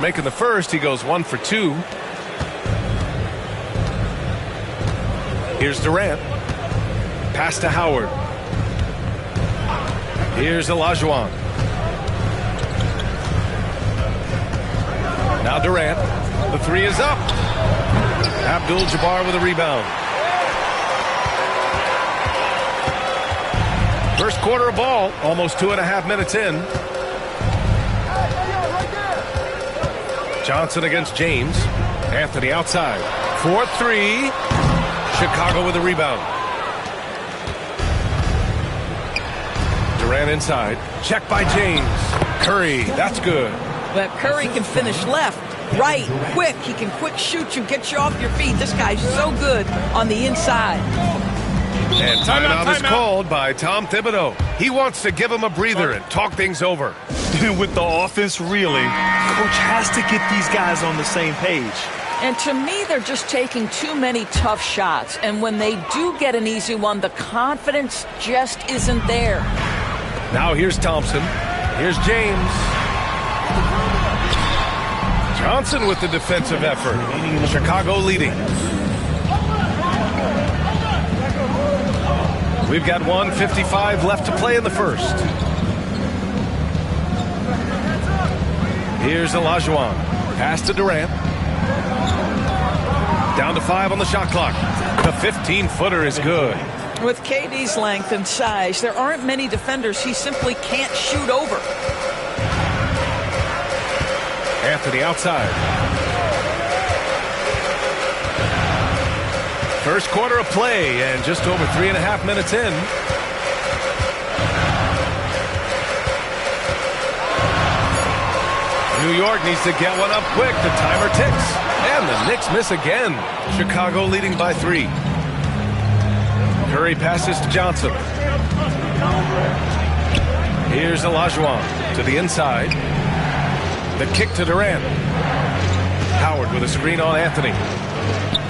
Making the first, he goes 1 for 2. Here's Durant. Pass to Howard. Here's Olajuwon. Now Durant. The three is up. Abdul-Jabbar with a rebound. First quarter of ball, almost 2.5 minutes in. Johnson against James. Anthony outside. 4-3. Chicago with a rebound. Durant inside. Check by James. Curry, that's good. But Curry can finish left, right, quick. He can quick shoot you, get you off your feet. This guy's so good on the inside. And timeout is called by Tom Thibodeau. He wants to give him a breather and talk things over. With the offense reeling, Coach has to get these guys on the same page. And to me, they're just taking too many tough shots. And when they do get an easy one, the confidence just isn't there. Now here's Thompson. Here's James. Johnson with the defensive effort. Chicago leading. We've got 1:55 left to play in the first. Here's Olajuwon. Pass to Durant. Down to 5 on the shot clock. The 15-footer is good. With KD's length and size, there aren't many defenders he simply can't shoot over. Anthony outside. First quarter of play and just over 3.5 minutes in. New York needs to get one up quick. The timer ticks. And the Knicks miss again. Chicago leading by 3. Curry passes to Johnson. Here's Olajuwon to the inside. The kick to Durant. Howard with a screen on Anthony.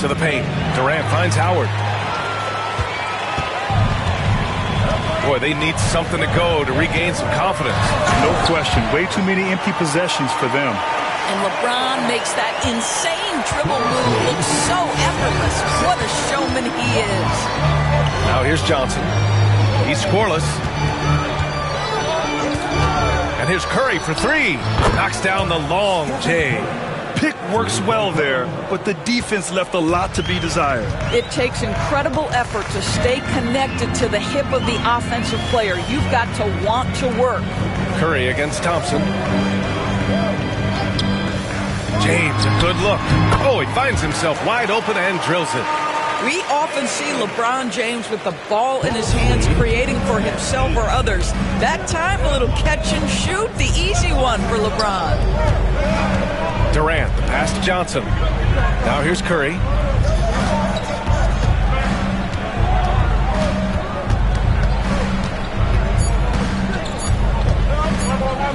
To the paint. Durant finds Howard. Boy, they need something to go to regain some confidence. No question. Way too many empty possessions for them. And LeBron makes that insane dribble move look so effortless. What a showman he is. Now here's Johnson. He's scoreless. And here's Curry for 3. Knocks down the long J. Pick works well there, but the defense left a lot to be desired. It takes incredible effort to stay connected to the hip of the offensive player. You've got to want to work. Curry against Thompson. James, a good look. Oh, he finds himself wide open and drills it. We often see LeBron James with the ball in his hands creating for himself or others. That time, a little catch and shoot, the easy one for LeBron. Durant, the pass to Johnson. Now here's Curry.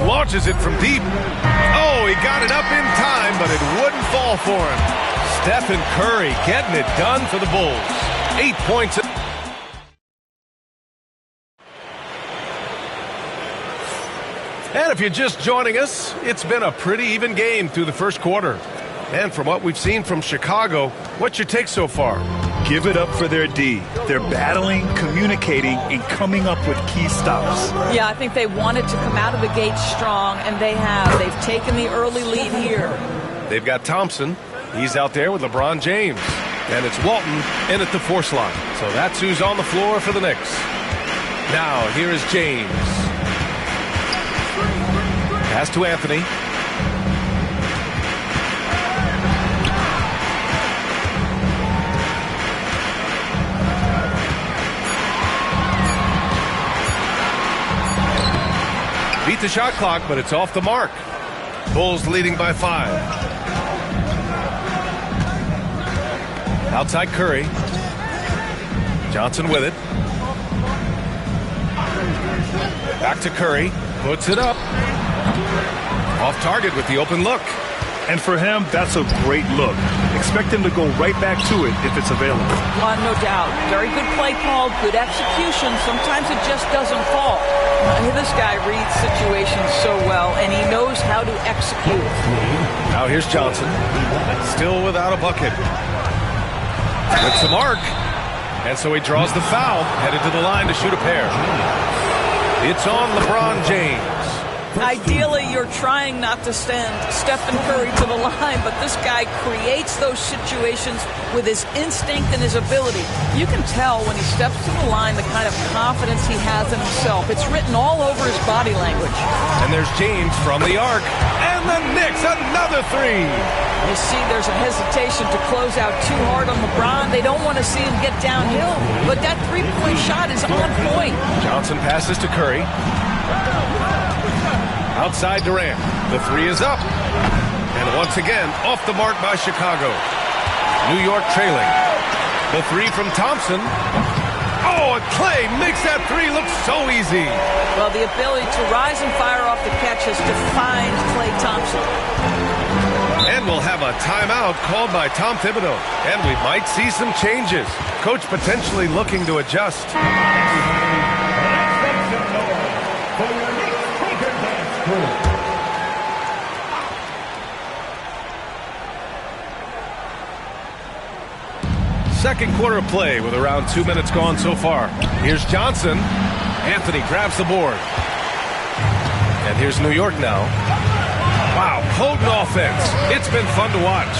Launches it from deep. Oh, he got it up in time, but it wouldn't fall for him. Stephen Curry getting it done for the Bulls. 8 points. And if you're just joining us, it's been a pretty even game through the first quarter. And from what we've seen from Chicago, what's your take so far? Give it up for their D. They're battling, communicating, and coming up with key stops. Yeah, I think they wanted to come out of the gate strong, and they have. They've taken the early lead here. They've got Thompson. He's out there with LeBron James. And it's Walton in at the 4 slot. So that's who's on the floor for the Knicks. Now, here is James. Pass to Anthony. Beat the shot clock, but it's off the mark. Bulls leading by 5. Outside Curry. Johnson with it. Back to Curry. Puts it up. Off target with the open look. And for him, that's a great look. Expect him to go right back to it if it's available. No doubt. Very good play call, good execution. Sometimes it just doesn't fall. This guy reads situations so well, and he knows how to execute. Now here's Johnson, still without a bucket. It's a mark, and so he draws the foul, headed to the line to shoot a pair. It's on LeBron James. Ideally, you're trying not to send Stephen Curry to the line, but this guy creates those situations with his instinct and his ability. You can tell when he steps to the line the kind of confidence he has in himself. It's written all over his body language. And there's James from the arc. And the Knicks, another three. You see there's a hesitation to close out too hard on LeBron. They don't want to see him get downhill, but that three-point shot is on point. Johnson passes to Curry. Outside Durant. The three is up. And once again, off the mark by Chicago. New York trailing. The three from Thompson. Oh, and Clay makes that three look so easy. Well, the ability to rise and fire off the catch has defined Klay Thompson. And we'll have a timeout called by Tom Thibodeau. And we might see some changes. Coach potentially looking to adjust. Second quarter of play with around 2 minutes gone so far. Here's Johnson. Anthony grabs the board. And here's New York now. Wow, potent offense. It's been fun to watch.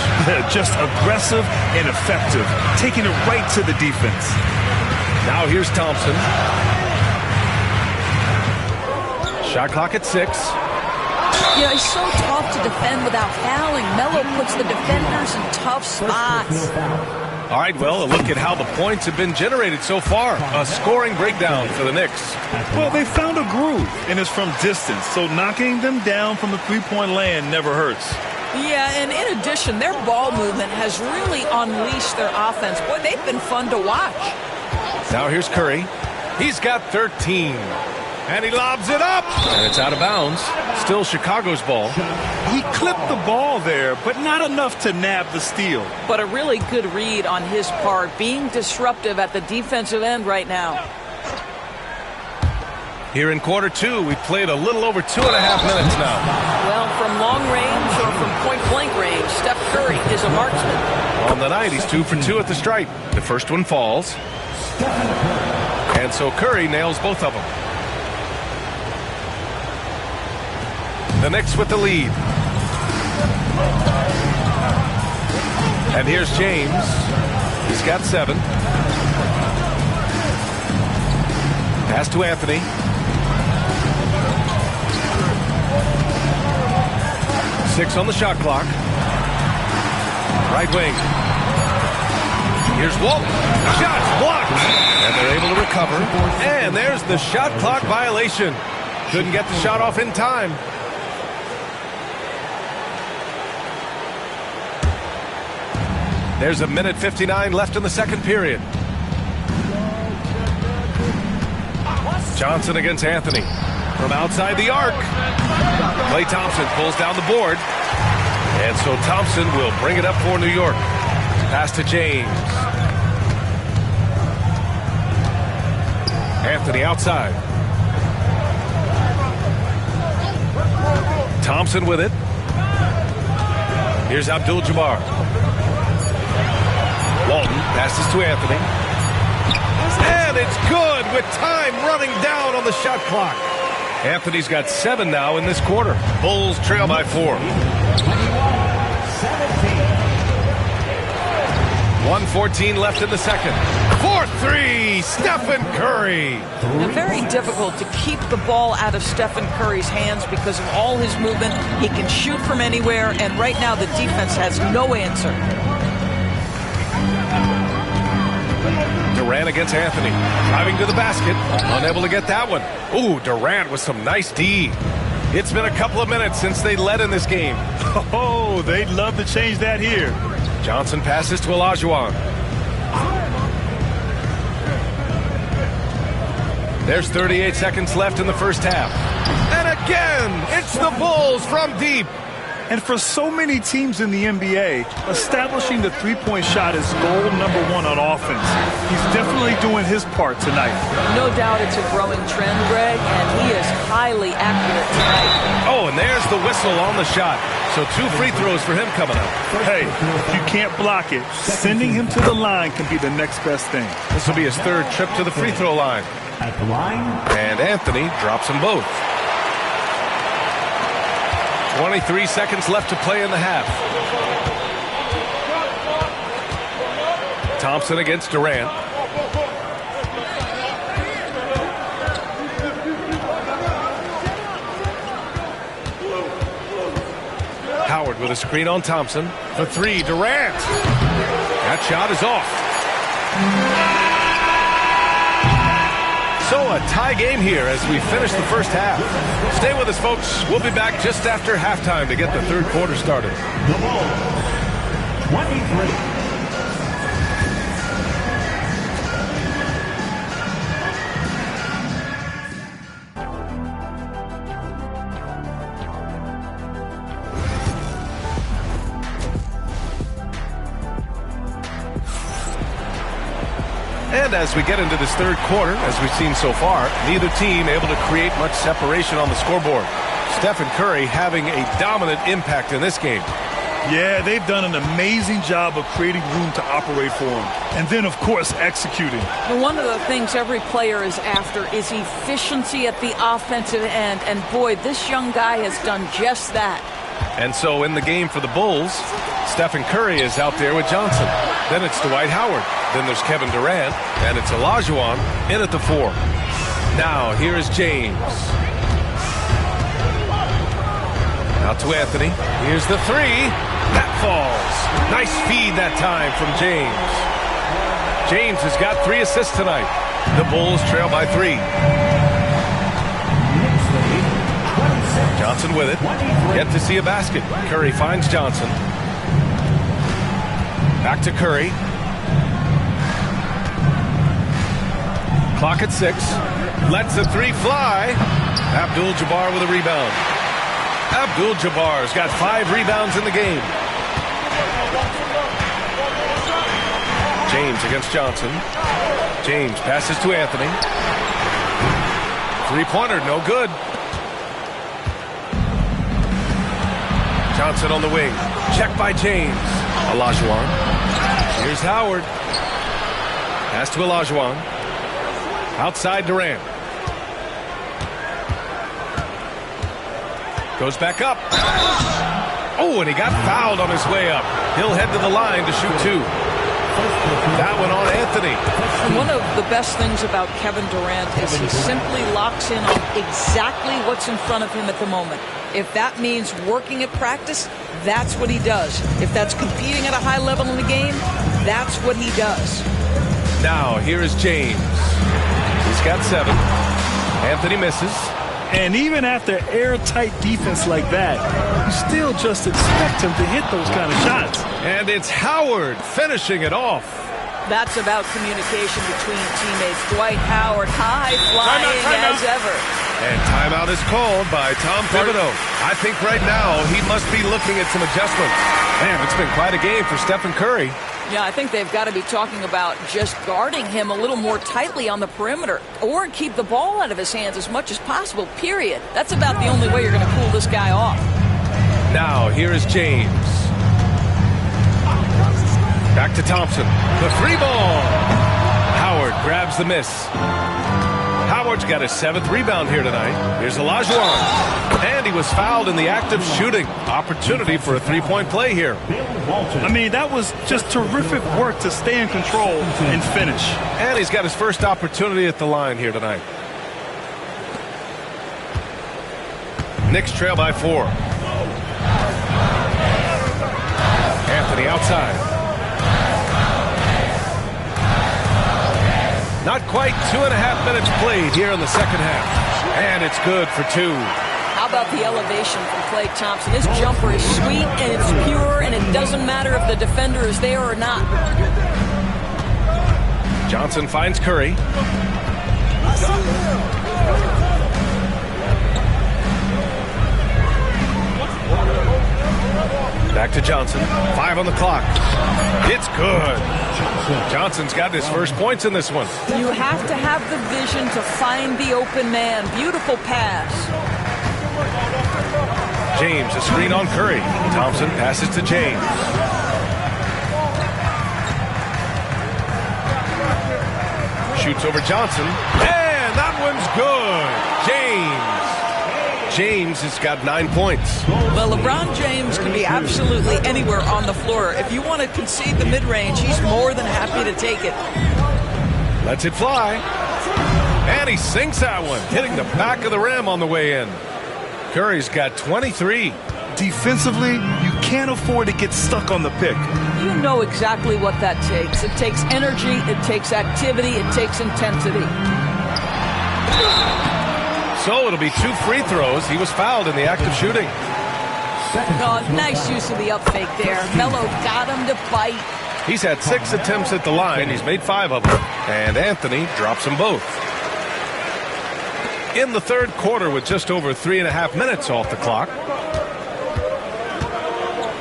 Just aggressive and effective, taking it right to the defense. Now here's Thompson. Shot clock at 6. You know, he's so tough to defend without fouling. Melo puts the defenders in tough spots. All right, well, a look at how the points have been generated so far. A scoring breakdown for the Knicks. Well, they found a groove, and it's from distance, so knocking them down from the three-point land never hurts. Yeah, and in addition, their ball movement has really unleashed their offense. Boy, they've been fun to watch. Now here's Curry. He's got 13. And he lobs it up. And it's out of bounds. Still Chicago's ball. He clipped the ball there, but not enough to nab the steal. But a really good read on his part, being disruptive at the defensive end right now. Here in quarter 2, we've played a little over 2.5 minutes now. Well, from long range or from point-blank range, Steph Curry is a marksman. On the night, he's 2 for 2 at the stripe. The first one falls. And so Curry nails both of them. The Knicks with the lead. And here's James. He's got 7. Pass to Anthony. Six on the shot clock. Right wing. Here's Walton. Shot blocked. And they're able to recover. And there's the shot clock violation. Couldn't get the shot off in time. There's a minute 59 left in the second period. Johnson against Anthony. From outside the arc. Klay Thompson pulls down the board. And so Thompson will bring it up for New York. Pass to James. Anthony outside. Thompson with it. Here's Abdul-Jabbar. Walton passes to Anthony. And it's good with time running down on the shot clock. Anthony's got 7 now in this quarter. Bulls trail by 4. 1:14 left in the second. 4-3, Stephen Curry. Now, very difficult to keep the ball out of Stephen Curry's hands because of all his movement. He can shoot from anywhere, and right now the defense has no answer. Durant against Anthony. Driving to the basket. Unable to get that one. Ooh, Durant with some nice D. It's been a couple of minutes since they led in this game. Oh, they'd love to change that here. Johnson passes to Olajuwon. There's 38 seconds left in the first half. And again, it's the Bulls from deep. And for so many teams in the NBA, establishing the three-point shot is goal number one on offense. He's definitely doing his part tonight. No doubt it's a growing trend, Greg, and he is highly accurate tonight. Oh, and there's the whistle on the shot. So 2 free throws for him coming up. Hey, if you can't block it, sending him to the line can be the next best thing. This will be his 3rd trip to the free throw line. At the line. And Anthony drops them both. 23 seconds left to play in the half. Thompson against Durant. Howard with a screen on Thompson. For 3, Durant. That shot is off. So a tie game here as we finish the first half. Stay with us, folks. We'll be back just after halftime to get the 3rd quarter started. The ball. 23. And as we get into this 3rd quarter, as we've seen so far, neither team able to create much separation on the scoreboard. Stephen Curry having a dominant impact in this game. Yeah, they've done an amazing job of creating room to operate for him. And then, of course, executing. Well, one of the things every player is after is efficiency at the offensive end. And boy, this young guy has done just that. And so in the game for the Bulls, Stephen Curry is out there with Johnson. Then it's Dwight Howard. Then there's Kevin Durant. And it's Olajuwon in at the 4. Now, here is James. Out to Anthony. Here's the 3. That falls. Nice feed that time from James. James has got 3 assists tonight. The Bulls trail by 3. Johnson with it. Yet to see a basket. Curry finds Johnson. Back to Curry. Clock at 6. Lets the 3 fly. Abdul-Jabbar with a rebound. Abdul-Jabbar's got 5 rebounds in the game. James against Johnson. James passes to Anthony. 3-pointer, no good. Johnson on the wing. Check by James. Olajuwon. Here's Howard. Pass to Olajuwon. Outside Durant. Goes back up. Oh, and he got fouled on his way up. He'll head to the line to shoot 2. That one on Anthony. And one of the best things about Kevin Durant is he simply locks in on exactly what's in front of him at the moment. If that means working at practice, that's what he does. If that's competing at a high level in the game, that's what he does. Now, here is James. He's got 7. Anthony misses. And even after airtight defense like that, you still just expect him to hit those kind of shots. And it's Howard finishing it off. That's about communication between teammates. Dwight Howard, high-flying as ever. And timeout is called by Tom Thibodeau. I think right now he must be looking at some adjustments. Man, it's been quite a game for Stephen Curry. Yeah, I think they've got to be talking about just guarding him a little more tightly on the perimeter or keep the ball out of his hands as much as possible, period. That's about the only way you're going to cool this guy off. Now, here is James. Back to Thompson. The 3-ball. Howard grabs the miss. Howard's got his 7th rebound here tonight. Here's Olajuwon. And he was fouled in the act of shooting. Opportunity for a 3-point play here. I mean, that was just terrific work to stay in control and finish. And he's got his first opportunity at the line here tonight. Knicks trail by 4. Anthony outside. Not quite 2.5 minutes played here in the second half. And it's good for 2. How about the elevation from Klay Thompson? His jumper is sweet and it's pure, and it doesn't matter if the defender is there or not. Johnson finds Curry. Back to Johnson. 5 on the clock. It's good. Johnson's got his first points in this one. You have to have the vision to find the open man. Beautiful pass. James, a screen on Curry. Thompson passes to James. Shoots over Johnson. And that one's good. James has got 9 points. Well, LeBron James can be absolutely anywhere on the floor. If you want to concede the mid-range, he's more than happy to take it. Lets it fly. And he sinks that one, hitting the back of the rim on the way in. Curry's got 23. Defensively, you can't afford to get stuck on the pick. You know exactly what that takes. It takes energy, it takes activity, it takes intensity. So it'll be 2 free throws. He was fouled in the act of shooting. Oh, nice use of the up fake there. Melo got him to bite. He's had 6 attempts at the line. He's made 5 of them. And Anthony drops them both. In the third quarter with just over 3.5 minutes off the clock.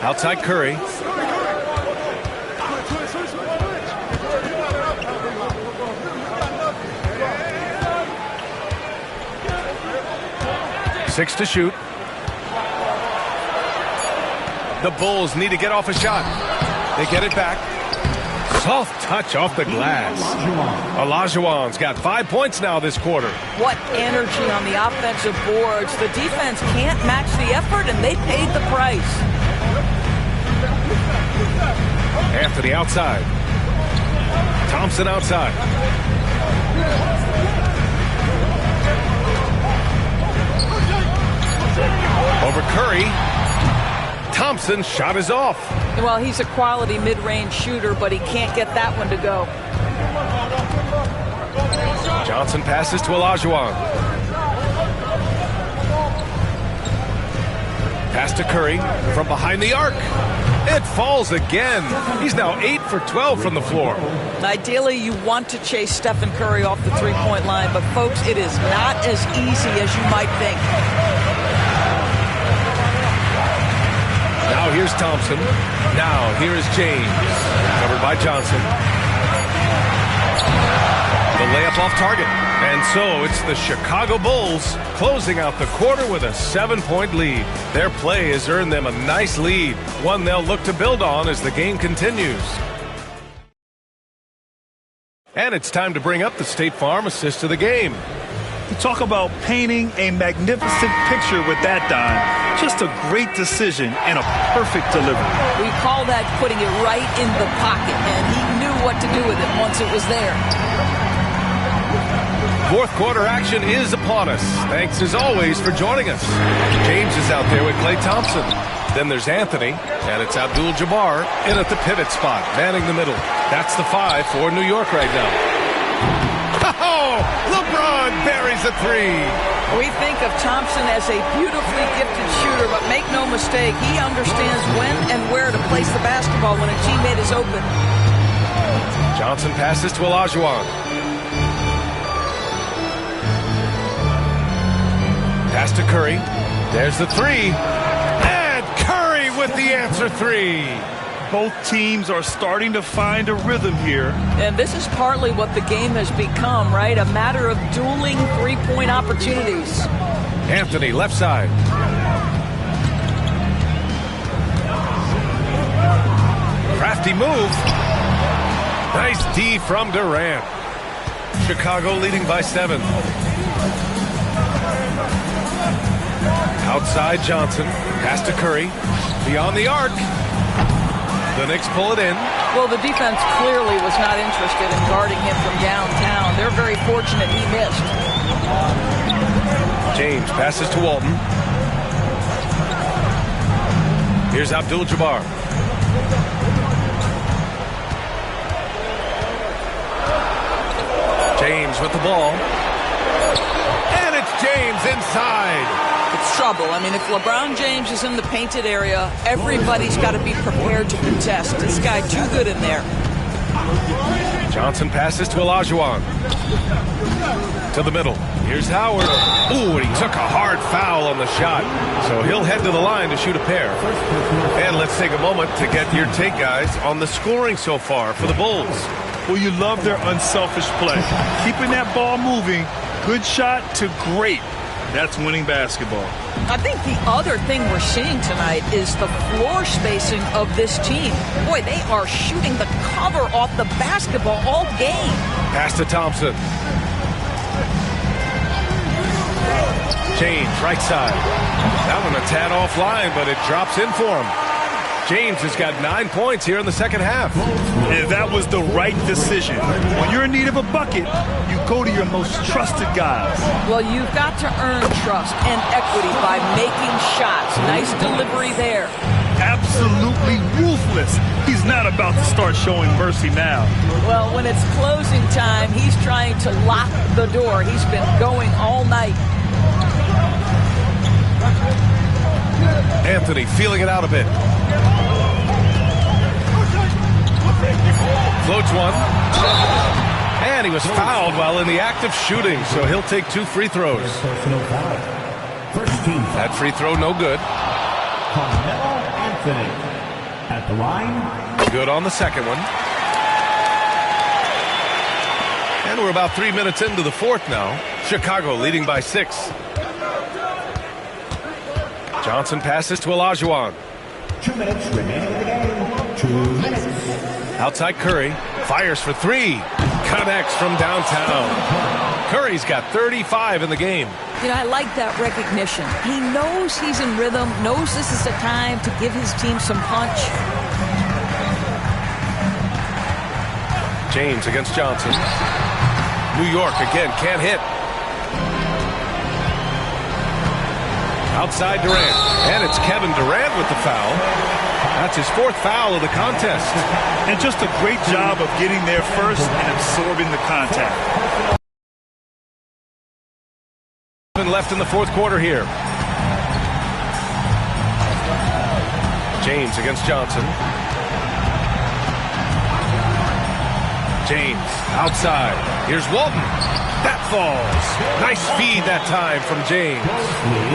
Outside Curry. Six to shoot. The Bulls need to get off a shot. They get it back. Soft touch off the glass. Olajuwon's got 5 points now this quarter. What energy on the offensive boards. The defense can't match the effort, and they paid the price. Anthony outside. Thompson outside. Over Curry. Thompson's shot is off. Well, he's a quality mid-range shooter, but he can't get that one to go. Johnson passes to Olajuwon. Pass to Curry from behind the arc. It falls again. He's now 8 for 12 from the floor. Ideally, you want to chase Stephen Curry off the three-point line, but folks, it is not as easy as you might think. Now here's Thompson. Now here is James. Covered by Johnson. The layup off target. And so it's the Chicago Bulls closing out the quarter with a 7-point lead. Their play has earned them a nice lead, one they'll look to build on as the game continues. And it's time to bring up the State Farm assist of the game. You talk about painting a magnificent picture with that dime. Just a great decision and a perfect delivery. We call that putting it right in the pocket, and he knew what to do with it once it was there. Fourth quarter action is upon us. Thanks as always for joining us. James is out there with Klay Thompson. Then there's Anthony, and it's Abdul-Jabbar in at the pivot spot, manning the middle. That's the 5 for New York right now. Oh, LeBron buries a 3. We think of Thompson as a beautifully gifted shooter, but make no mistake, he understands when and where to place the basketball when a teammate is open. Johnson passes to Olajuwon. Pass to Curry. There's the 3. And Curry with the answer 3. Both teams are starting to find a rhythm here. And this is partly what the game has become, right? A matter of dueling three-point opportunities. Anthony, left side. Crafty move. Nice D from Durant. Chicago leading by 7. Outside Johnson. Pass to Curry. Beyond the arc. The Knicks pull it in. Well, the defense clearly was not interested in guarding him from downtown. They're very fortunate he missed. James passes to Walton. Here's Abdul-Jabbar. James with the ball. And it's James inside. It's trouble. I mean, if LeBron James is in the painted area, everybody's got to be prepared to contest. This guy too good in there. Johnson passes to Olajuwon. To the middle. Here's Howard. Ooh, and he took a hard foul on the shot. So he'll head to the line to shoot a pair. And let's take a moment to get your take, guys, on the scoring so far for the Bulls. Well, you love their unselfish play. Keeping that ball moving, good shot to great. That's winning basketball. I think the other thing we're seeing tonight is the floor spacing of this team. Boy, they are shooting the cover off the basketball all game. Pass to Thompson. James, right side. That one a tad offline, but it drops in for him. James has got 9 points here in the second half. And that was the right decision. When you're in need of a bucket, you go to your most trusted guys. Well, you've got to earn trust and equity by making shots. Nice delivery there. Absolutely ruthless. He's not about to start showing mercy now. Well, when it's closing time, he's trying to lock the door. He's been going all night. Anthony feeling it out a bit. Floats one. And he was fouled while in the act of shooting, so he'll take 2 free throws. That free throw no good. Anthony at the line. Good on the second one. And we're about 3 minutes into the fourth now. Chicago leading by 6. Johnson passes to Olajuwon. 2 minutes remaining in the game. 2 minutes. Outside Curry. Fires for 3. Connects from downtown. Curry's got 35 in the game. You know, I like that recognition. He knows he's in rhythm, knows this is the time to give his team some punch. James against Johnson. New York again, can't hit. Outside Durant. And it's Kevin Durant with the foul. That's his 4th foul of the contest. And just a great job of getting there first and absorbing the contact. Left in the fourth quarter here. James against Johnson. James outside. Here's Walton. That falls. Nice feed that time from James.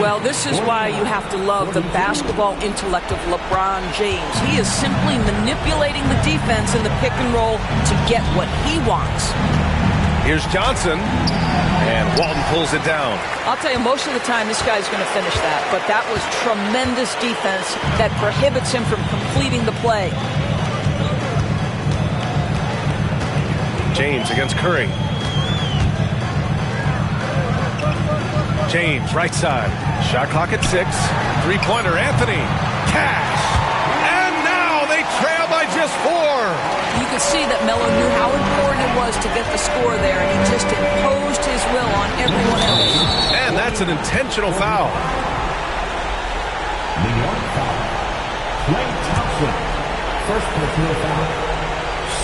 Well, this is why you have to love the basketball intellect of LeBron James. He is simply manipulating the defense in the pick and roll to get what he wants. Here's Johnson, and Walton pulls it down. I'll tell you, most of the time this guy's going to finish that, but that was tremendous defense that prohibits him from completing the play. James against Curry. James, right side. Shot clock at 6. Three-pointer, Anthony. Cash. And now they trail by just 4. You could see that Melo knew how important it was to get the score there, and he just imposed his will on everyone else. And that's an intentional foul. New York foul. Klay Thompson. First personal foul.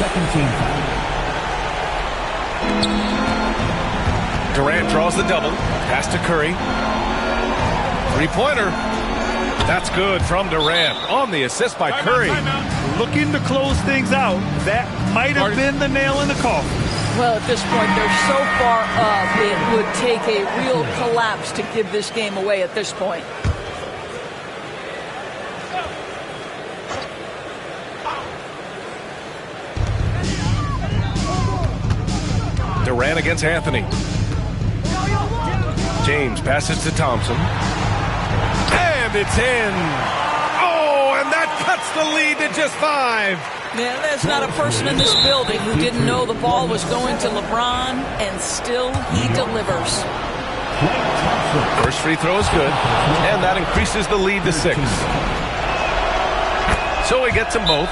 Second team foul. Durant draws the double. Pass to Curry. Three-pointer. That's good from Durant on the assist by Curry. Looking to close things out. That might have been the nail in the coffin. Well, at this point, they're so far up, it would take a real collapse to give this game away at this point. Durant against Anthony. James passes to Thompson. And it's in. Oh, and that cuts the lead to just 5. Yeah, there's not a person in this building who didn't know the ball was going to LeBron, and still he delivers. First free throw is good, and that increases the lead to 6. So he gets them both,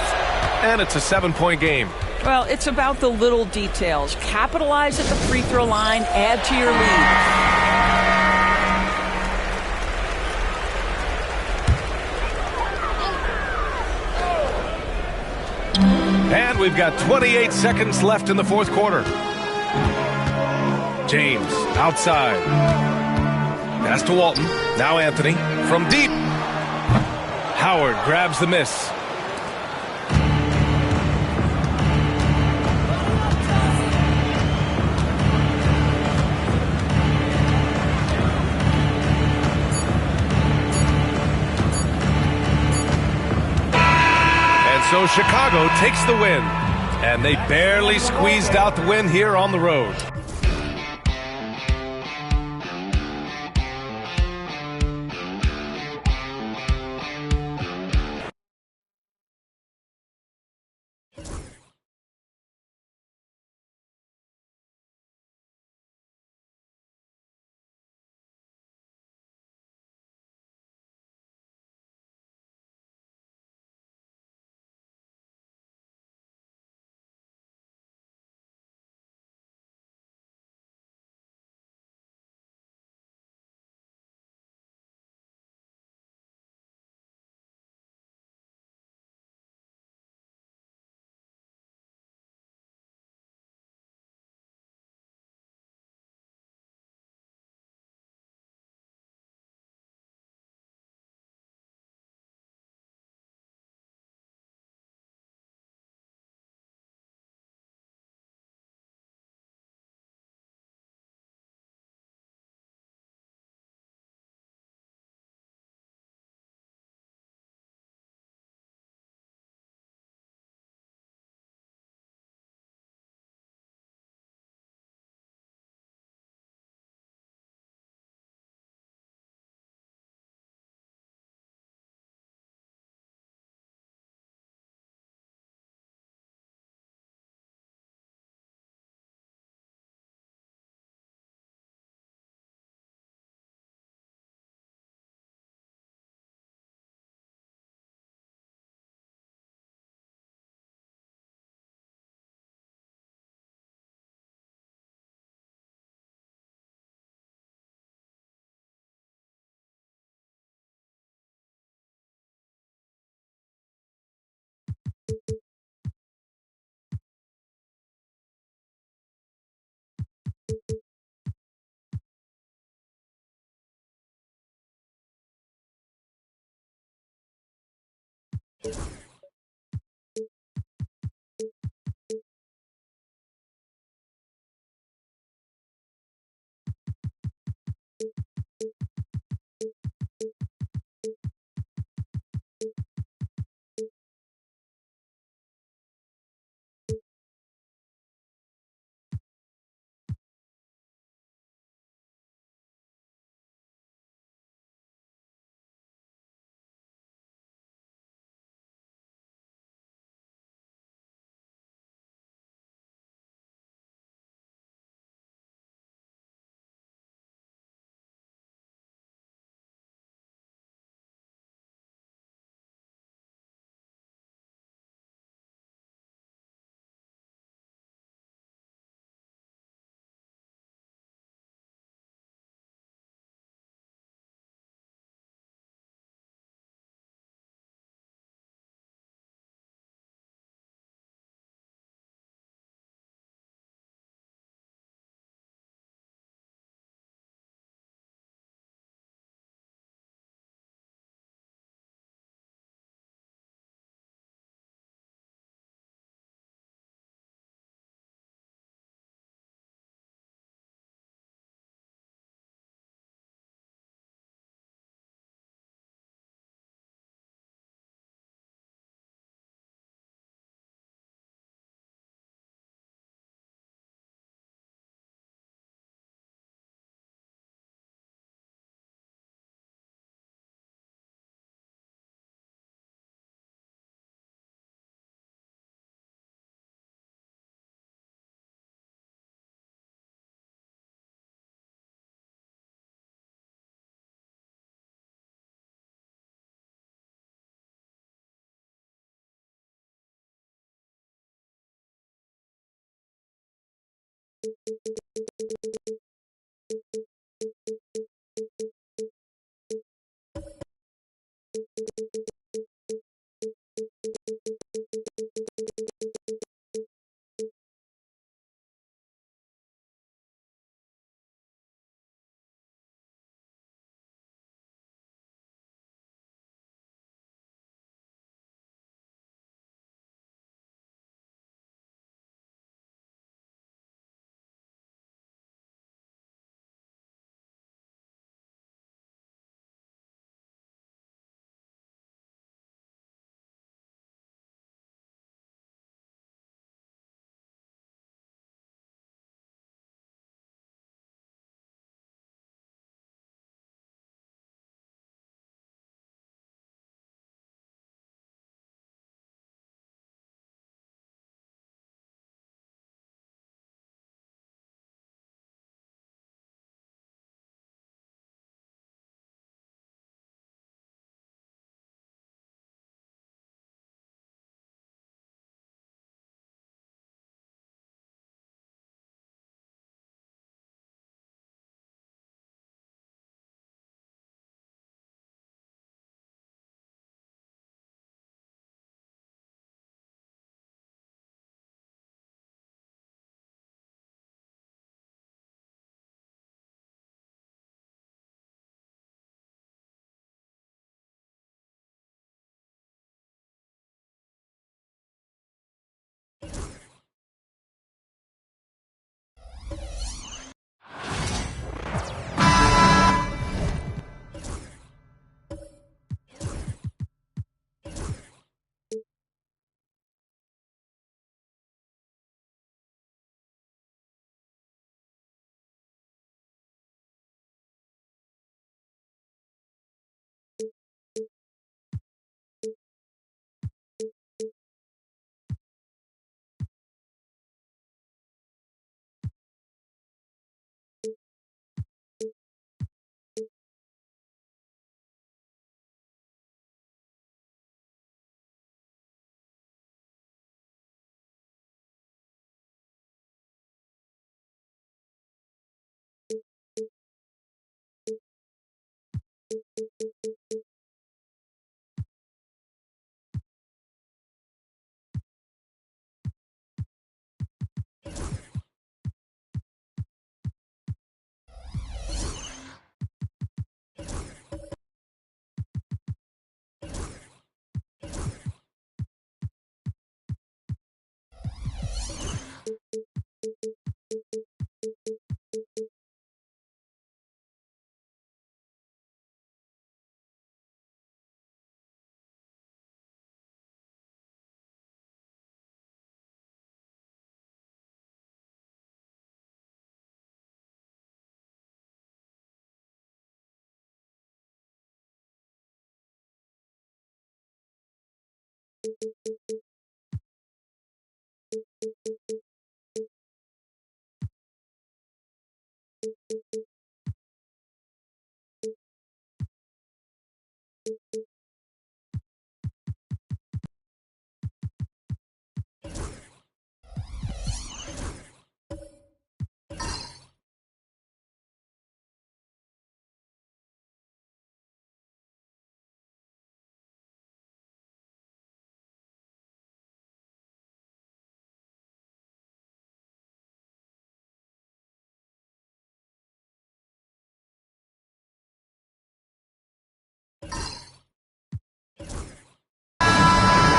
and it's a 7-point game. Well, it's about the little details. Capitalize at the free throw line, add to your lead. And we've got 28 seconds left in the fourth quarter. James outside. Pass to Walton. Now Anthony from deep. Howard grabs the miss. So Chicago takes the win, and they barely squeezed out the win here on the road.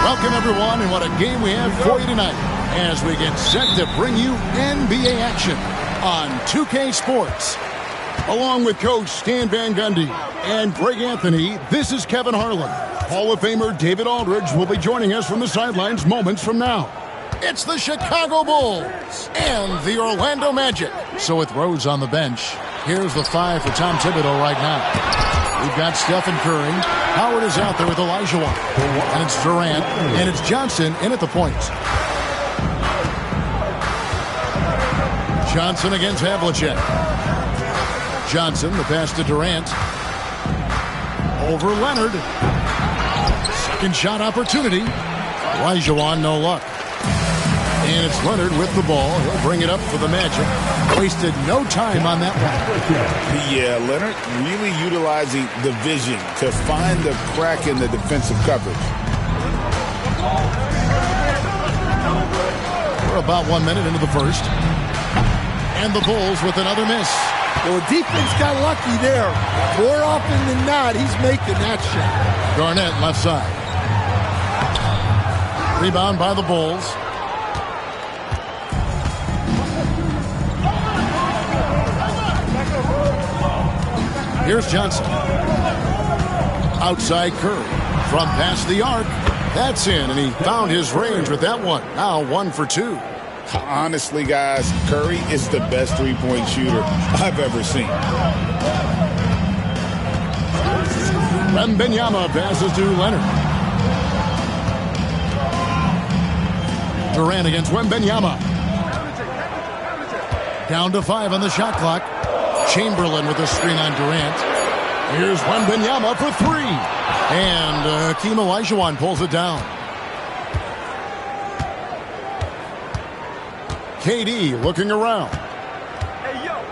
Welcome, everyone, and what a game we have for you tonight as we get set to bring you NBA action on 2K Sports. Along with Coach Stan Van Gundy and Greg Anthony, this is Kevin Harlan. Hall of Famer David Aldridge will be joining us from the sidelines moments from now. It's the Chicago Bulls and the Orlando Magic. So with Rose on the bench, here's the 5 for Tom Thibodeau right now. We've got Stephen Curry. Howard is out there with Olajuwon. And it's Durant. And it's Johnson in at the point. Johnson against Havlicek. Johnson, the pass to Durant. Over Leonard. Second shot opportunity. Olajuwon, no luck. And it's Leonard with the ball. He'll bring it up for the Magic. Wasted no time on that one. Yeah, Leonard really utilizing the vision to find the crack in the defensive coverage. We're about 1 minute into the first. And the Bulls with another miss. Well, defense got lucky there. More often than not, he's making that shot. Garnett left side. Rebound by the Bulls. Here's Johnson. Outside Curry. From past the arc. That's in, and he found his range with that one. Now 1 for 2. Honestly, guys, Curry is the best three-point shooter I've ever seen. Wembanyama passes to Leonard. Durant against Wembanyama. Down to 5 on the shot clock. Chamberlain with a screen on Durant. Here's Wembanyama for 3. And Hakeem Olajuwon pulls it down. KD looking around.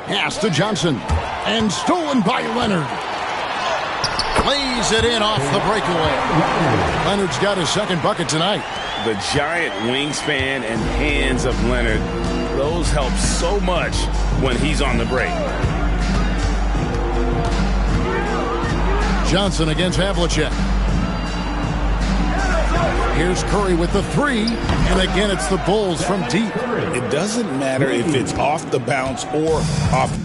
Pass to Johnson. And stolen by Leonard. Lays it in off the breakaway. Leonard's got his second bucket tonight. The giant wingspan and hands of Leonard, those help so much when he's on the break. Johnson against Havlicek. Here's Curry with the 3. And again, it's the Bulls from deep. It doesn't matter if it's off the bounce or off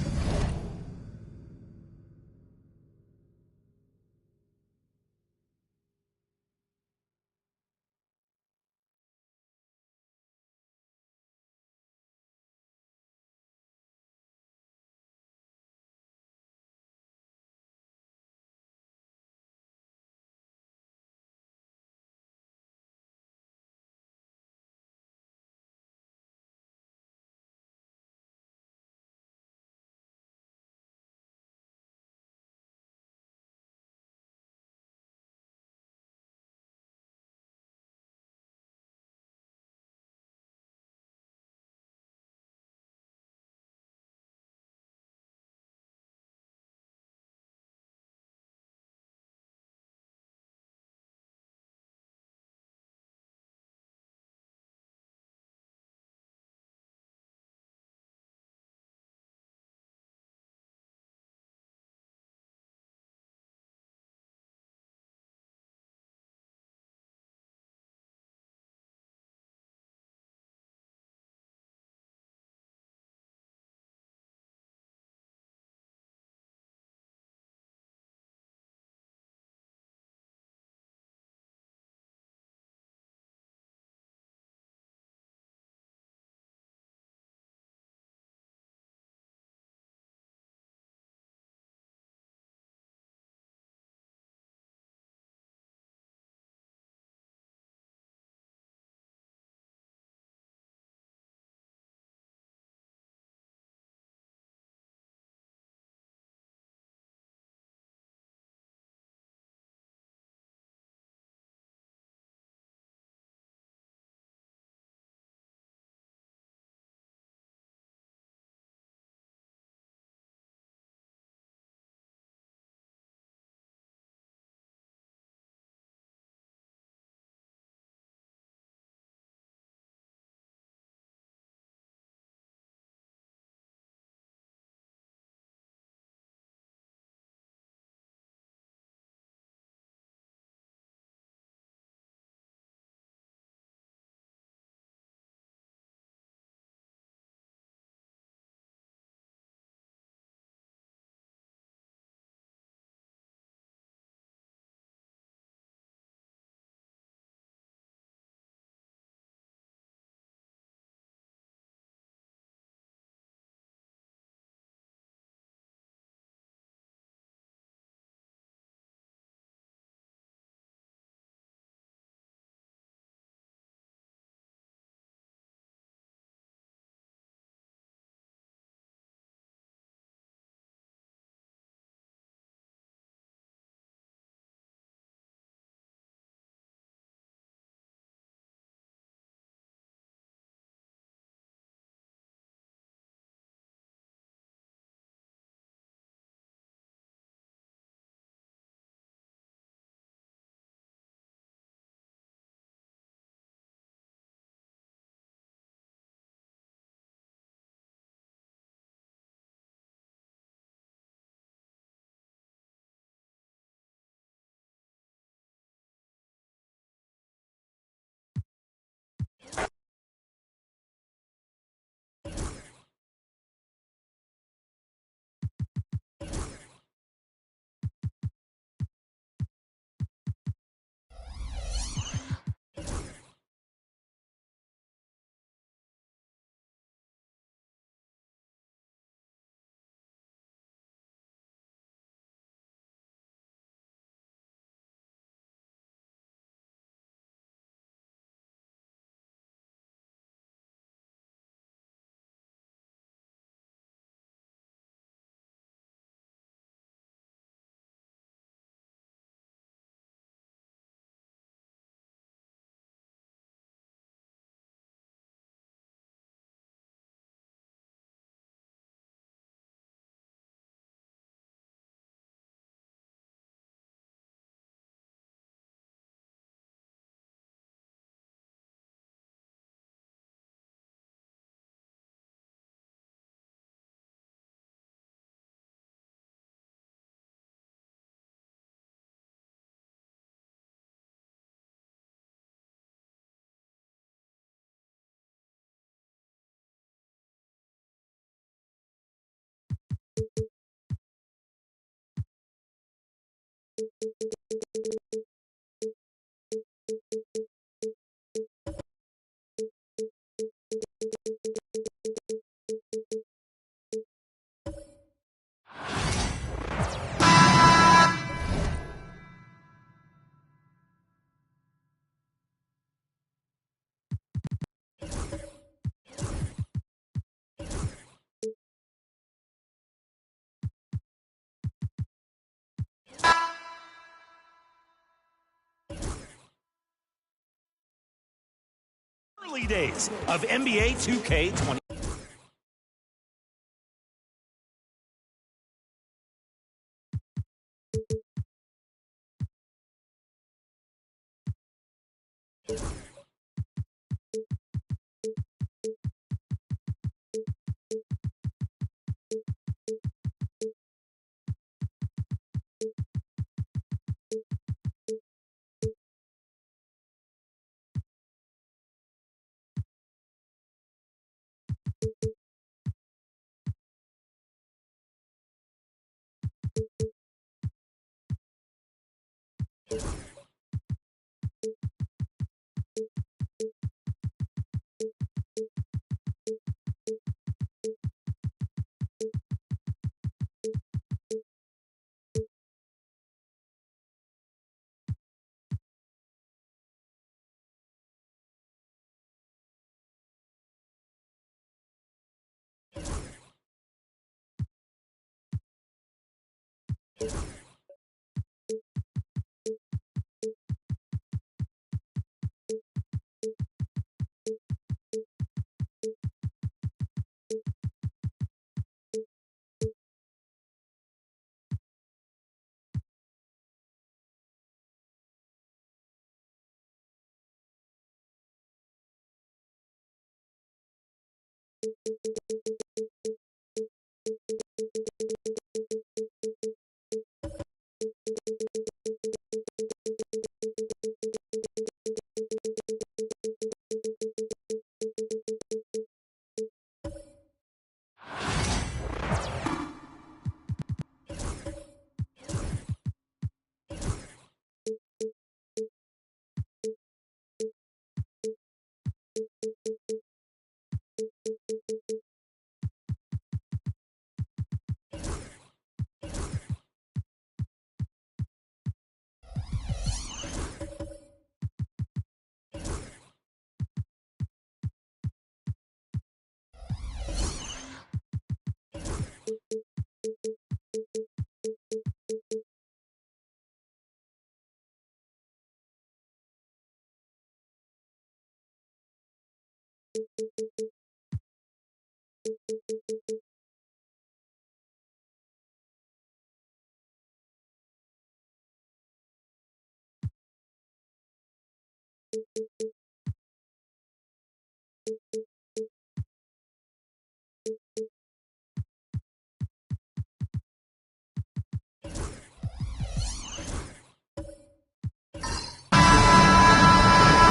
early days of NBA 2K20.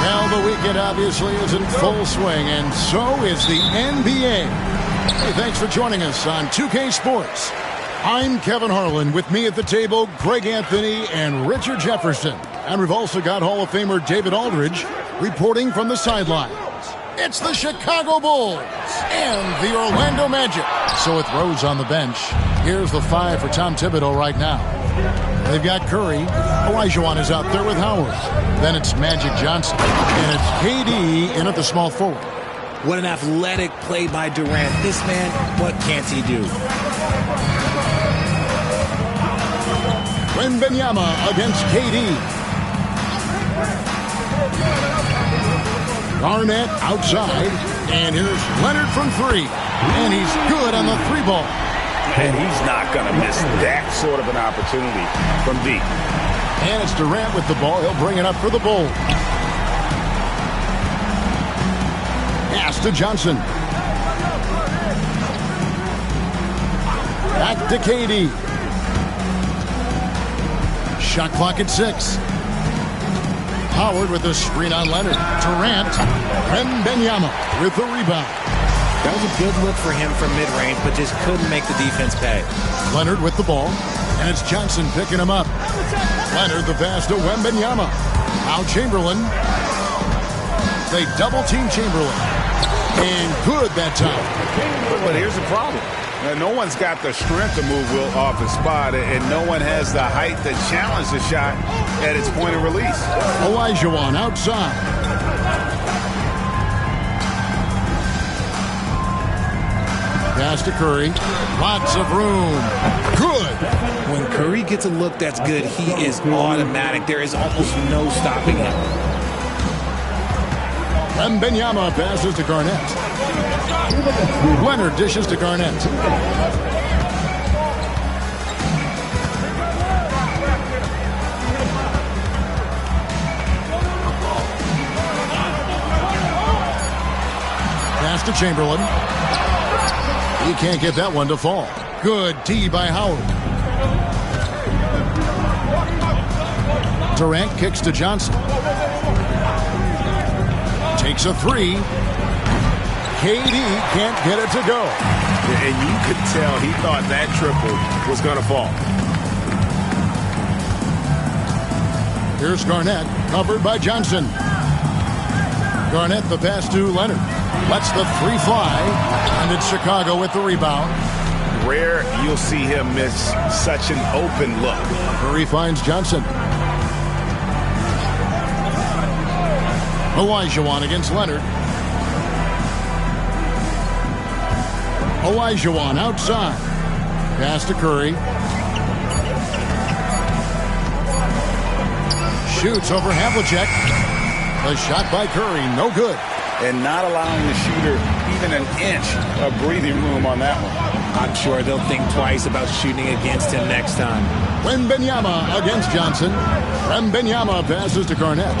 Well, the weekend obviously is in full swing, and so is the NBA. Hey, thanks for joining us on 2K Sports. I'm Kevin Harlan. With me at the table, Greg Anthony and Richard Jefferson. And we've also got Hall of Famer David Aldridge reporting from the sidelines. It's the Chicago Bulls and the Orlando Magic. So with Rose on the bench, here's the five for Tom Thibodeau right now. They've got Curry. Olajuwon is out there with Howard. Then it's Magic Johnson. And it's KD in at the small forward. What an athletic play by Durant. This man, what can't he do? Wembanyama against KD. Garnett outside. And here's Leonard from three. And he's good on the three ball. And he's not going to miss that sort of an opportunity from deep. And it's Durant with the ball. He'll bring it up for the Bulls. Pass to Johnson. Back to KD. Shot clock at 6. Howard with the screen on Leonard. Durant. Wembanyama with the rebound. That was a good look for him from mid-range, but just couldn't make the defense pay. Leonard with the ball, and it's Johnson picking him up. Leonard the pass to Wembanyama. Now Chamberlain. They double-team Chamberlain. And good that time. But here's the problem. No one's got the strength to move Will off his spot, and no one has the height to challenge the shot at its point of release. Olajuwon outside. Pass to Curry. Lots of room. Good. When Curry gets a look that's good, he is automatic. There is almost no stopping him. Wembanyama passes to Garnett. Leonard dishes to Garnett. Pass to Chamberlain. He can't get that one to fall. Good D by Howard. Durant kicks to Johnson. Takes a three. KD can't get it to go. And you could tell he thought that triple was going to fall. Here's Garnett, covered by Johnson. Garnett the pass to Leonard. Lets the three fly, and it's Chicago with the rebound. Rare you'll see him miss such an open look. Curry finds Johnson. Olajuwon against Leonard. Olajuwon outside. Pass to Curry. Shoots over Havlicek. A shot by Curry, no good. And not allowing the shooter even an inch of breathing room on that one. I'm sure they'll think twice about shooting against him next time. Wembanyama against Johnson. Wembanyama passes to Garnett.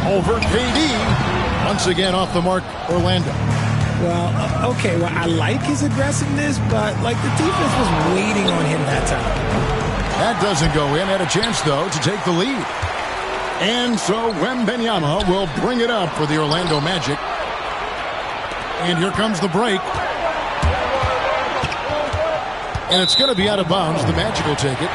Over KD. Once again off the mark, Orlando. Well, okay, well, I like his aggressiveness, but like the defense was waiting on him that time. That doesn't go in. Had a chance, though, to take the lead. And so Wembanyama will bring it up for the Orlando Magic. And here comes the break. And it's going to be out of bounds. The Magic will take it.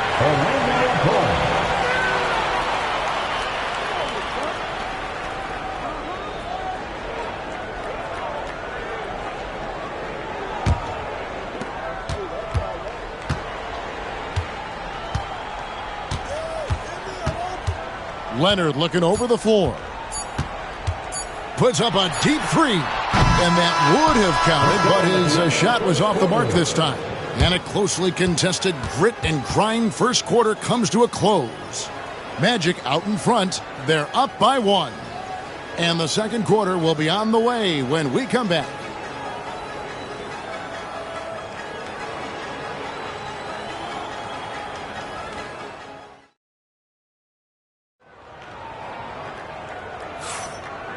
Leonard looking over the floor. Puts up a deep three. And that would have counted, but his shot was off the mark this time. And a closely contested grit and grind first quarter comes to a close. Magic out in front. They're up by one. And the second quarter will be on the way when we come back.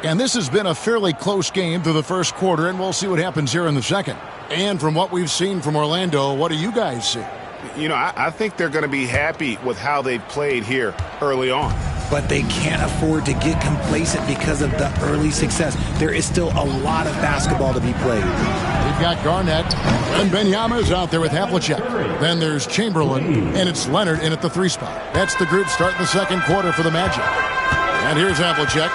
And this has been a fairly close game through the first quarter, and we'll see what happens here in the second. And from what we've seen from Orlando, what do you guys see? You know, I think they're going to be happy with how they've played here early on. But they can't afford to get complacent because of the early success. There is still a lot of basketball to be played. We've got Garnett, and Wembanyama's out there with Havlicek. Then there's Chamberlain, and it's Leonard in at the three spot. That's the group starting the second quarter for the Magic. And here's Havlicek.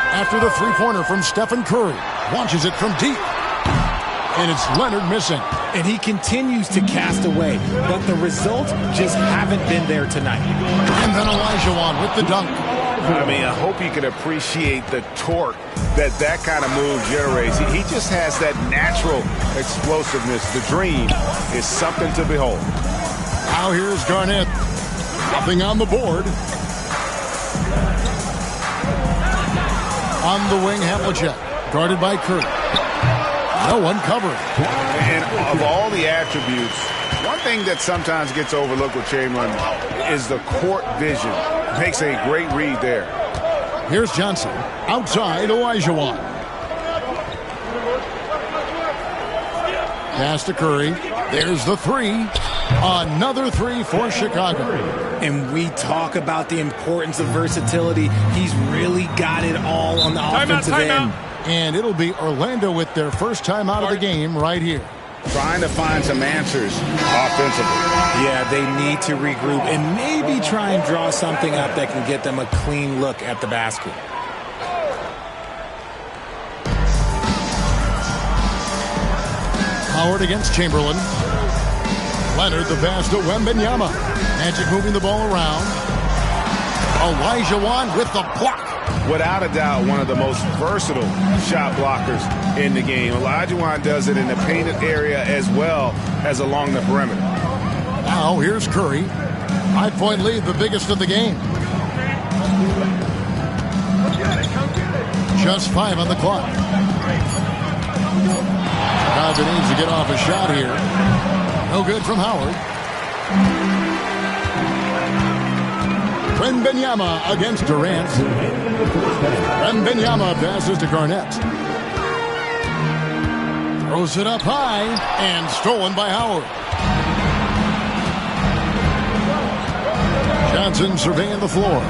After the three-pointer from Stephen Curry. Launches it from deep. And it's Leonard missing. And he continues to cast away. But the results just haven't been there tonight. And then Olajuwon with the dunk. I mean, I hope you can appreciate the torque that kind of move generates. He just has that natural explosiveness. The dream is something to behold. Now here's Garnett. Nothing on the board. On the wing, Havlicek, guarded by Curry. No one covering. And of all the attributes, one thing that sometimes gets overlooked with Chamberlain is the court vision. Makes a great read there. Here's Johnson. Outside, Olajuwon. Pass to Curry. There's the three. Another three for Chicago. And we talk about the importance of versatility. He's really got it all on the offensive end. And it'll be Orlando with their first time out of the game right here. Trying to find some answers offensively. Yeah, they need to regroup and maybe try and draw something up that can get them a clean look at the basket. Howard against Chamberlain. Leonard the pass to Wembanyama. Magic moving the ball around. Olajuwon with the block. Without a doubt, one of the most versatile shot blockers in the game. Olajuwon does it in the painted area as well as along the perimeter. Now here's Curry. 5-point lead, the biggest of the game. Just 5 on the clock. Chicago needs to get off a shot here. No good from Howard. Wembanyama against Durant. Wembanyama passes to Garnett. Throws it up high and stolen by Howard. Johnson surveying the floor.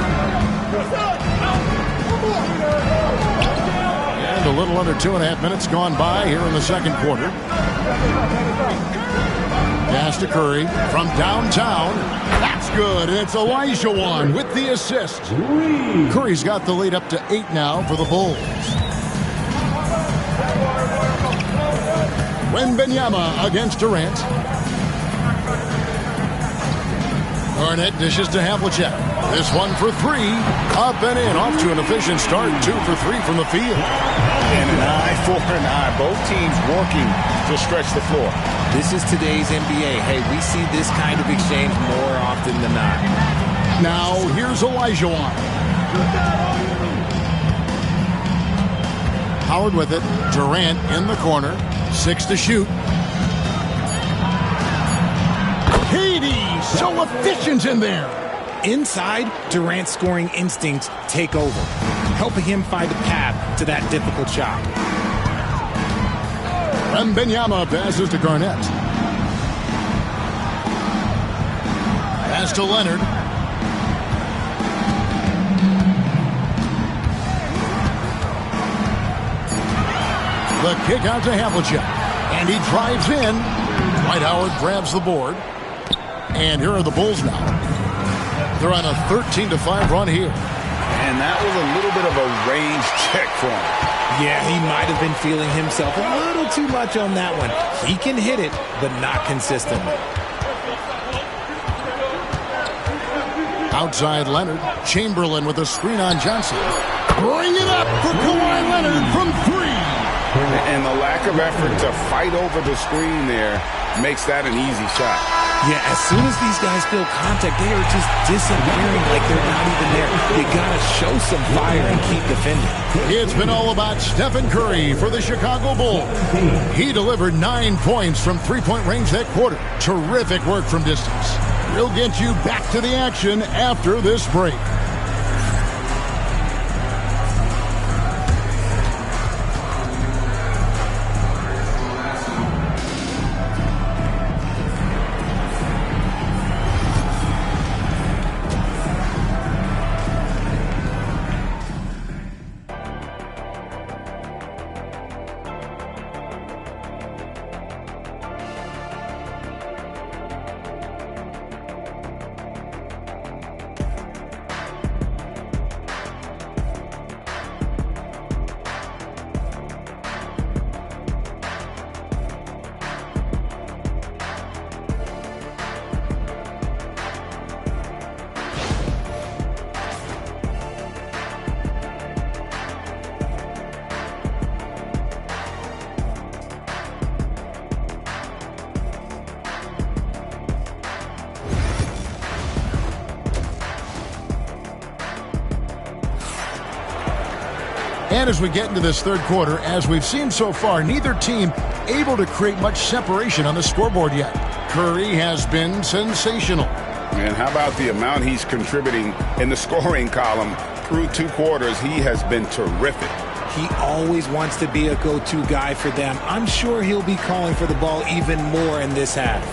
And a little under 2.5 minutes gone by here in the second quarter. Pass to Curry from downtown. That's good. And it's Olajuwon with the assist. Curry's got the lead up to 8 now for the Bulls. Wembanyama against Durant. Garnett dishes to Havlicek. This one for 3. Up and in. Off to an efficient start. 2 for 3 from the field. And an eye for an eye. Both teams working to stretch the floor. This is today's NBA. Hey, we see this kind of exchange more often than not. Now, here's Olajuwon. Howard with it. Durant in the corner. 6 to shoot. Katie, so efficient in there. Inside, Durant's scoring instincts take over, helping him find a path to that difficult shot. Wembanyama passes to Garnett. Pass to Leonard. The kick out to Havlicek. And he drives in. Dwight Howard grabs the board. And here are the Bulls now. They're on a 13-5 run here. And that was a little bit of a range check for him. Yeah, he might have been feeling himself a little too much on that one. He can hit it, but not consistently. Outside Leonard. Chamberlain with a screen on Johnson. Bring it up for Kawhi Leonard from 3. And the lack of effort to fight over the screen there makes that an easy shot. Yeah, as soon as these guys feel contact, they are just disappearing like they're not even there. You gotta show some fire and keep defending. It's been all about Stephen Curry for the Chicago Bulls. He delivered 9 points from 3-point range that quarter. Terrific work from distance. We'll get you back to the action after this break. And as we get into this third quarter, as we've seen so far, neither team able to create much separation on the scoreboard yet. Curry has been sensational. And how about the amount he's contributing in the scoring column? Through 2 quarters, he has been terrific. He always wants to be a go-to guy for them. I'm sure he'll be calling for the ball even more in this half.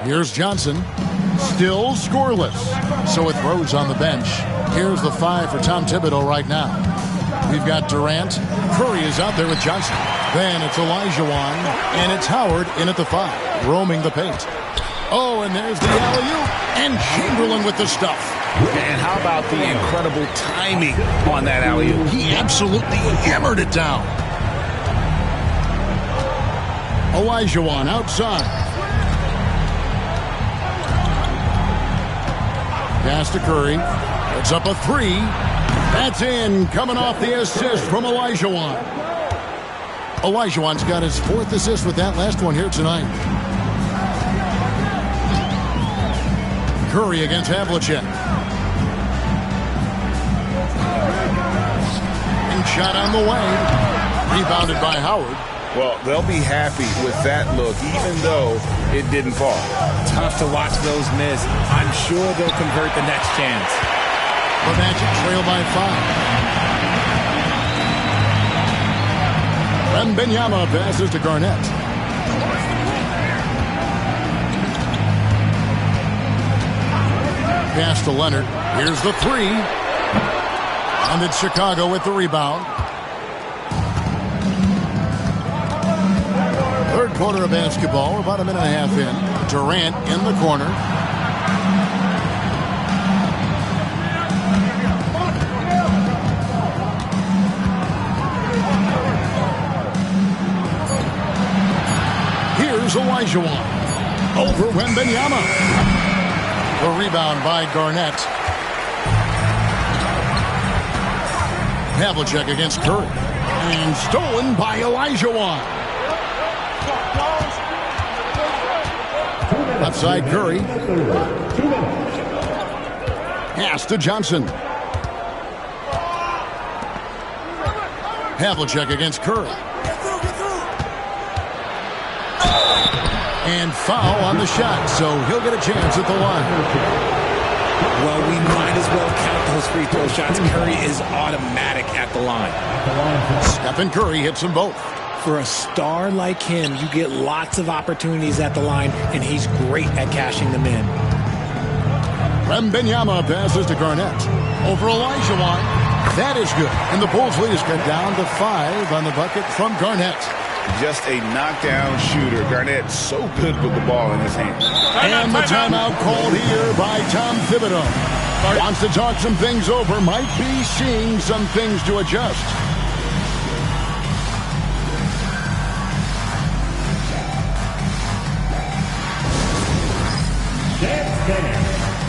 Here's Johnson, still scoreless. So with Rose on the bench, here's the 5 for Tom Thibodeau right now. We've got Durant. Curry is out there with Johnson. Then it's Olajuwon, and it's Howard in at the 5, roaming the paint. Oh, and there's the alley-oop, and Chamberlain with the stuff. And how about the incredible timing on that alley-oop? He absolutely hammered it down. Olajuwon outside. Pass to Curry. It's up a 3. That's in, coming off the assist from Olajuwon. Olajuwon's got his 4th assist with that last one here tonight. Curry against Havlicek. And shot on the way. Rebounded by Howard. Well, they'll be happy with that look, even though it didn't fall. Tough to watch those miss. I'm sure they'll convert the next chance. The Magic trail by 5. Wembanyama passes to Garnett. Pass to Leonard. Here's the 3. And it's Chicago with the rebound. Third quarter of basketball. We're about a minute and a half in. Durant in the corner. Here's Olajuwon. Over Wembanyama. The rebound by Garnett. Havlicek against Curry. And stolen by Olajuwon. Left side Curry. Pass to Johnson. Havlicek against Curry. And foul on the shot, so he'll get a chance at the line. Well, we might as well count those free throw shots. Curry is automatic at the line. Stephen Curry hits them both. For a star like him, you get lots of opportunities at the line, and he's great at cashing them in. Wembanyama passes to Garnett. Over Olajuwon. That is good. And the Bulls lead is cut down to 5 on the bucket from Garnett. Just a knockdown shooter. Garnett so good with the ball in his hand. And the timeout called here by Tom Thibodeau. Wants to talk some things over. Might be seeing some things to adjust.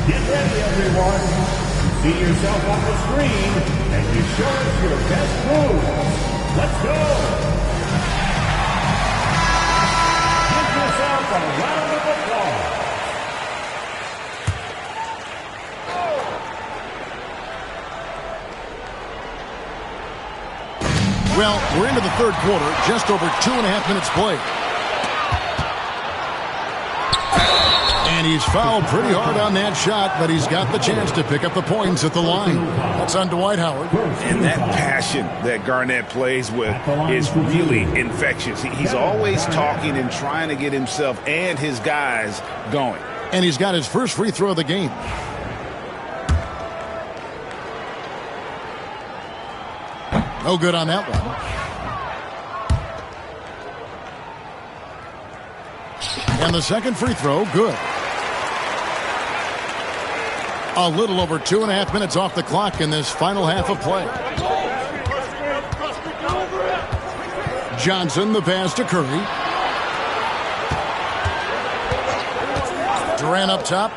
Get ready, everyone. See yourself on the screen, and you show us your best moves. Let's go. Give yourself a round of applause. Well, we're into the third quarter, just over 2.5 minutes played. And he's fouled pretty hard on that shot, but he's got the chance to pick up the points at the line. That's on Dwight Howard. And that passion that Garnett plays with is really infectious. He's always talking and trying to get himself and his guys going. And he's got his first free throw of the game. No good on that one. And the second free throw, good. A little over 2.5 minutes off the clock in this final half of play. Johnson, the pass to Curry. Durant up top.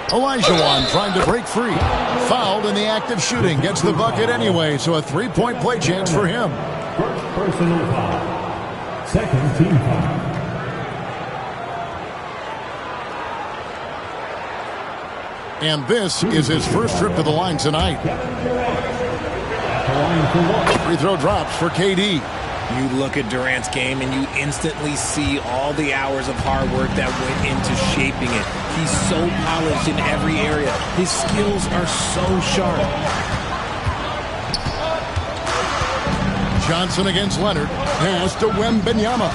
Olajuwon trying to break free. Fouled in the act of shooting. Gets the bucket anyway, so a 3-point play chance for him. First personal foul. Second team foul. And this is his first trip to the line tonight. Free throw drops for KD. You look at Durant's game and you instantly see all the hours of hard work that went into shaping it. He's so polished in every area. His skills are so sharp. Johnson against Leonard. Pass to Wembanyama.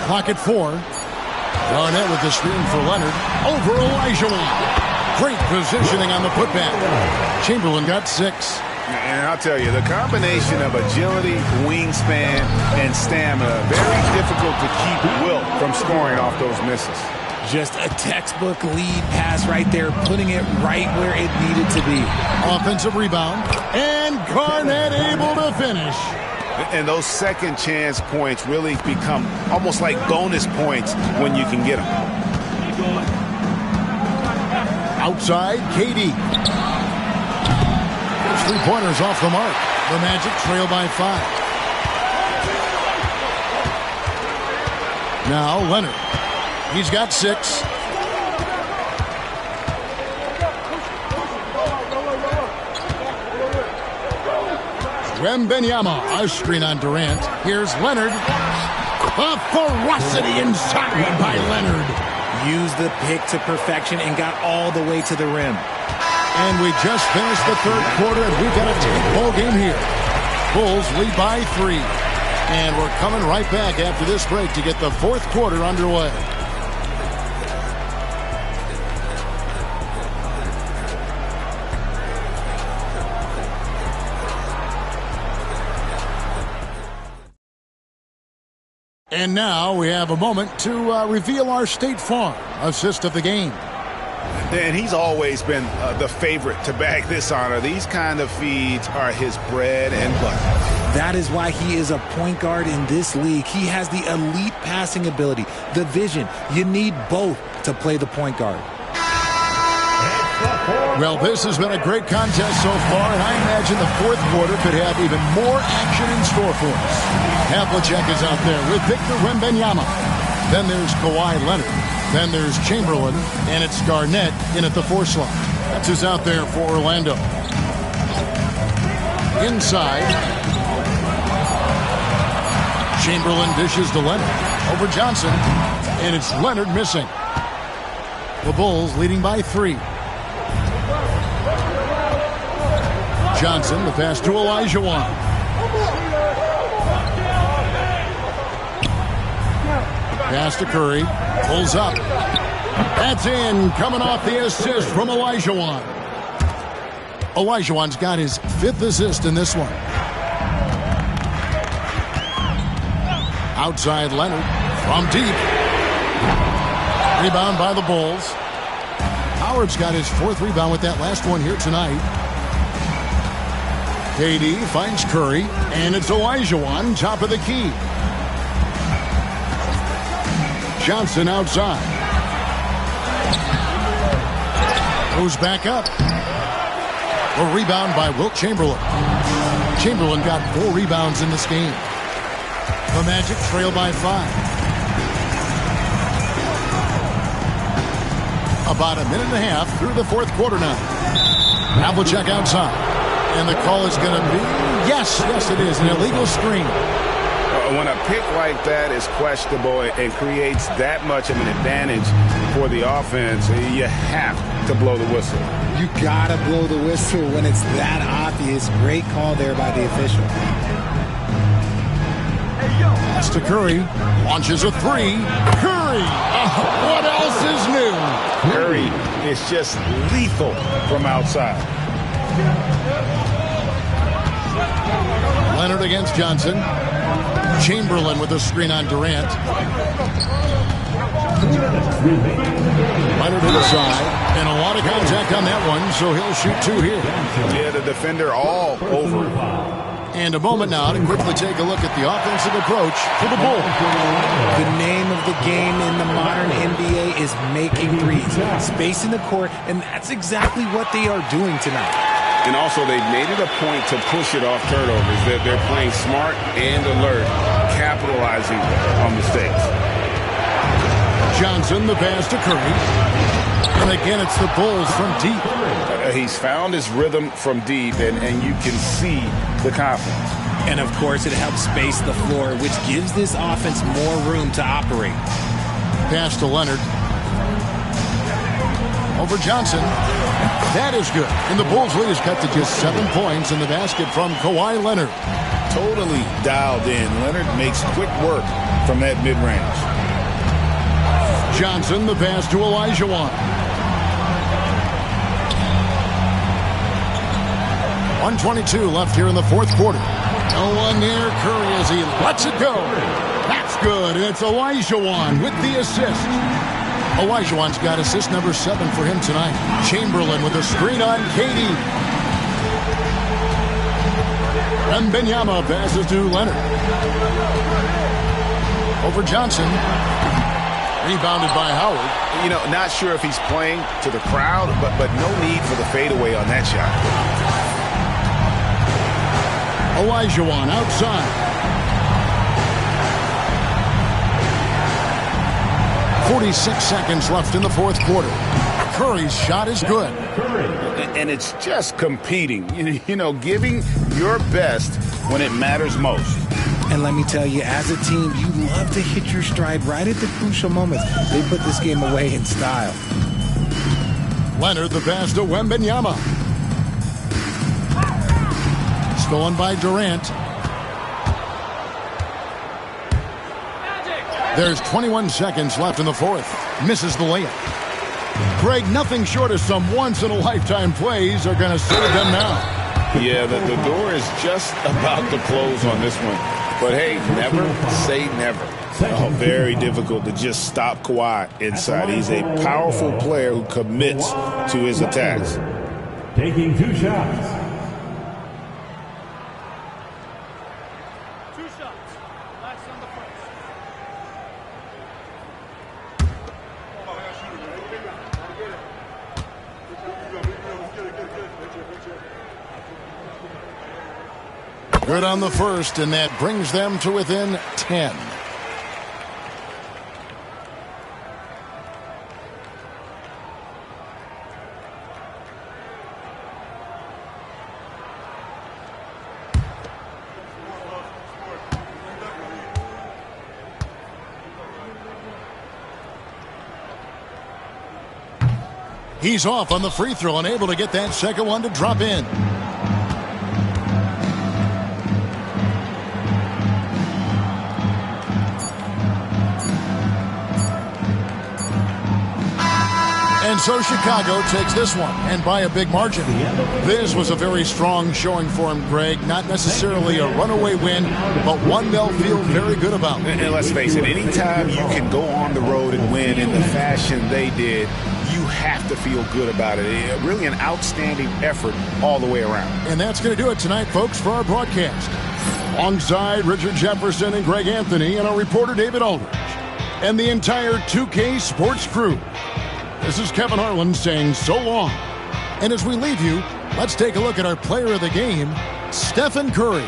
Clock at 4. Garnett with the screen for Leonard. Over Olajuwon. Great positioning on the putback. Chamberlain got 6. And I'll tell you, the combination of agility, wingspan, and stamina, very difficult to keep Wilt from scoring off those misses. Just a textbook lead pass right there, putting it right where it needed to be. Offensive rebound. And Garnett able to finish. And those second chance points really become almost like bonus points when you can get them. Outside, KD. 3-pointers off the mark. The Magic trail by 5. Now Leonard. He's got 6. Wembanyama, a screen on Durant. Here's Leonard. A ferocity inside by Leonard. Used the pick to perfection and got all the way to the rim. And we just finished the third quarter, and we've got a tight ball game here. Bulls lead by 3. And we're coming right back after this break to get the fourth quarter underway. And now we have a moment to reveal our State Farm assist of the game. And he's always been the favorite to bag this honor. These kind of feeds are his bread and butter. That is why he is a point guard in this league. He has the elite passing ability, the vision. You need both to play the point guard. Well, this has been a great contest so far, and I imagine the fourth quarter could have even more action in store for us. Havlicek is out there with Victor Wembanyama. Then there's Kawhi Leonard. Then there's Chamberlain, and it's Garnett in at the 4 slot. That's who's out there for Orlando. Inside. Chamberlain dishes to Leonard. Over Johnson, and it's Leonard missing. The Bulls leading by 3. Johnson, the pass to Olajuwon. Pass to Curry. Pulls up. That's in. Coming off the assist from Olajuwon. Olajuwon's got his 5th assist in this one. Outside Leonard. From deep. Rebound by the Bulls. Howard's got his 4th rebound with that last one here tonight. KD finds Curry, and it's Olajuwon, top of the key. Johnson outside. Goes back up. A rebound by Wilt Chamberlain. Chamberlain got 4 rebounds in this game. The Magic trail by 5. About a minute and a half through the fourth quarter now. Havlicek outside. And the call is going to be, yes, it is, an illegal screen. When a pick like that is questionable and creates that much of an advantage for the offense, you have to blow the whistle. You got to blow the whistle when it's that obvious. Great call there by the official. Pass to Curry. Launches a 3. Curry! What else is new? Curry is just lethal from outside. Leonard against Johnson. Chamberlain with a screen on Durant. Leonard inside. And a lot of contact on that one, so he'll shoot 2 here. Yeah, the defender all over. And a moment now to quickly take a look at the offensive approach for the Bulls. The name of the game in the modern NBA is making threes. Spacing the court, and that's exactly what they are doing tonight. And also, they've made it a point to push it off turnovers. They're playing smart and alert, capitalizing on mistakes. Johnson, the pass to Curry. And again, it's the Bulls from deep. He's found his rhythm from deep, and you can see the confidence. And, of course, it helps space the floor, which gives this offense more room to operate. Pass to Leonard. Over Johnson. That is good. And the Bulls lead is cut to just 7 points in the basket from Kawhi Leonard. Totally dialed in. Leonard makes quick work from that mid-range. Johnson, the pass to Olajuwon. 1:22 left here in the fourth quarter. No one near Curry as he lets it go. That's good. And it's Olajuwon with the assist. Olajuwon's got assist number 7 for him tonight. Chamberlain with a screen on KD. Wembanyama passes to Leonard. Over Johnson. Rebounded by Howard. You know, not sure if he's playing to the crowd, but no need for the fadeaway on that shot. Olajuwon outside. 46 seconds left in the fourth quarter. Curry's shot is good. And it's just competing, you know, giving your best when it matters most. And let me tell you, as a team, you love to hit your stride right at the crucial moments. They put this game away in style. Leonard the pass to Wembanyama. Stolen by Durant. There's 21 seconds left in the fourth. Misses the layup. Greg, nothing short of some once-in-a-lifetime plays are going to save them now. Yeah, the door is just about to close on this one. But, hey, never say never. Oh, very difficult to just stop Kawhi inside. He's a powerful player who commits to his attacks. Taking 2 shots. Good on the first, and that brings them to within 10. He's off on the free throw and able to get that second one to drop in. And so Chicago takes this one, and by a big margin. This was a very strong showing for him, Greg. Not necessarily a runaway win, but one they'll feel very good about. And let's face it, anytime you can go on the road and win in the fashion they did, you have to feel good about it. Really an outstanding effort all the way around. And that's going to do it tonight, folks, for our broadcast. Alongside Richard Jefferson and Greg Anthony and our reporter David Aldridge and the entire 2K Sports crew. This is Kevin Harlan saying so long. And as we leave you, let's take a look at our player of the game, Stephen Curry.